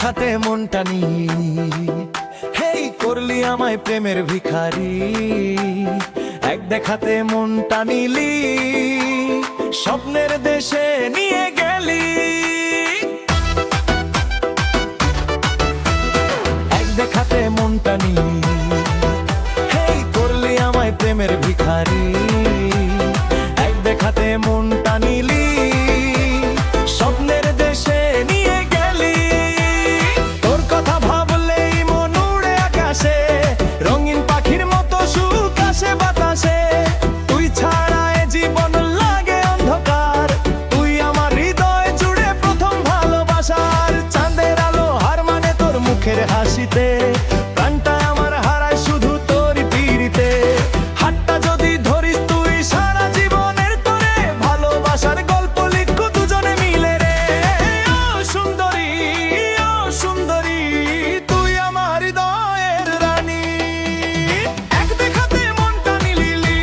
দেখাতে মনটা নিলি, হেই করলি আমায় প্রেমের ভিখারি। এক দেখাতে মনটা নিলি, স্বপ্নের দেশে নিয়ে গেলি। এক দেখাতে মনটা নিলি, হেই করলি আমায় প্রেমের ভিখারি। এক দেখাতে মনটা নিলি, স্বপ্নের দেশে নিয়ে গেলি। তোর কথা ভাবলেই মন উড়ে আকাশে, রঙিন পাখির মতো সুখ আসে বাতাসে। তুই ছাড়া এ জীবন লাগে অন্ধকার, তুই আমার হৃদয় জুড়ে প্রথম ভালোবাসার। চাঁদের আলো হার মানে তোর মুখের হাসিতে, প্রাণটা আমার হারায় শুধু তোর পিড়িতে। হাতটা যদি ধরিস তুই সারা জীবনের তোরে, ভালোবাসার গল্প লিখবো দুজনে মিলে রে। ও সুন্দরী, ও সুন্দরী, তুই আমার হৃদয়ের রানী। এক দেখাতে মনটা নিলি,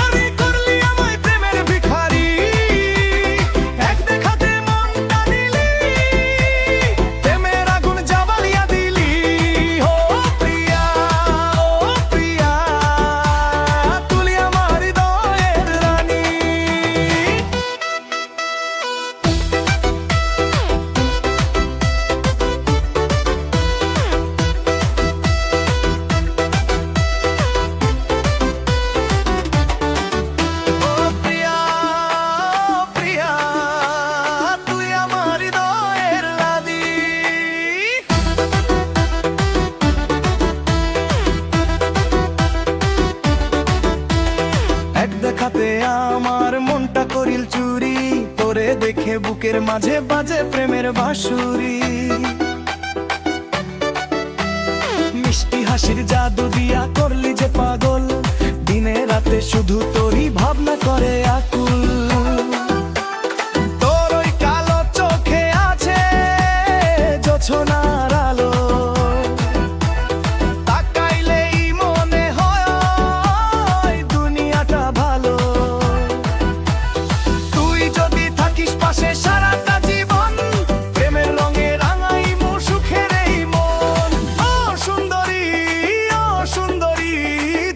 আরে করলি আমায় প্রেমের ভিখারি। এক দেখাতে মনটা নিলি, প্রেমের আগুন জ্বালিয়ে দিলি। ও প্রিয়া, ও প্রিয়া, তুই আমার হৃদয়ের রানী। ও প্রিয়া, ও প্রিয়া, তুই আমার হৃদয়ের রানী। এক দেখাতে আমার মনটা করিল চুরি, তোরে দেখে বুকের মাঝে বাজে প্রেমের বাঁশুরি। মিষ্টি হাসির জাদু দিয়া করলি যে পাগল, দিনে রাতে শুধু তোরই ভাবনা করে আকুল। তোর ওই কালো চোখে আছে জোছনার আলো, তাকাইলেই মনে হয় দুনিয়াটা ভালো। তুই যদি থাকিস পাশে সারাটা জীবন, প্রেমের রঙে রাঙাইমু সুখের এই মন। ও সুন্দরী, ও সুন্দরী,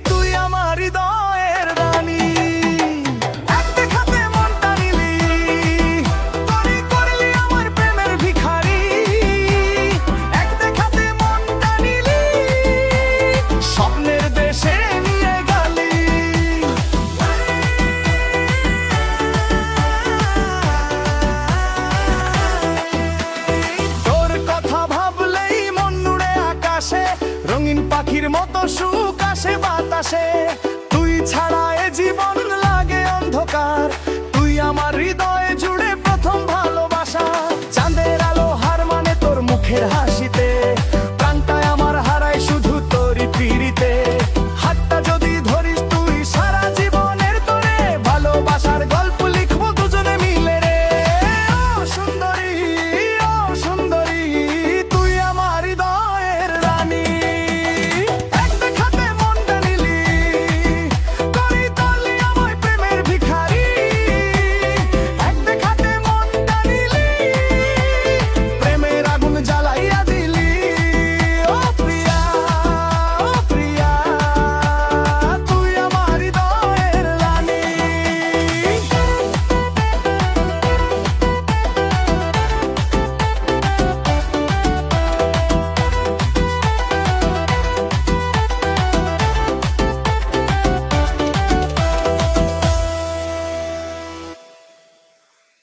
তুই আমার হৃদয়ের রানী। এক দেখাতে মনটা নিলি, তুই করলি আমার প্রেমের ভিখারি। এক দেখাতে মনটা নিলি, স্বপ্নের দেশে নিয়ে গেলি। তোর কথা ভাবলেই মন উড়ে আকাশে, রঙিন পাখির মতো সুখ আসে বাতাসে। তুই ছাড়া এ জীবন লাগে অন্ধকার, তুই আমার হৃদয়ে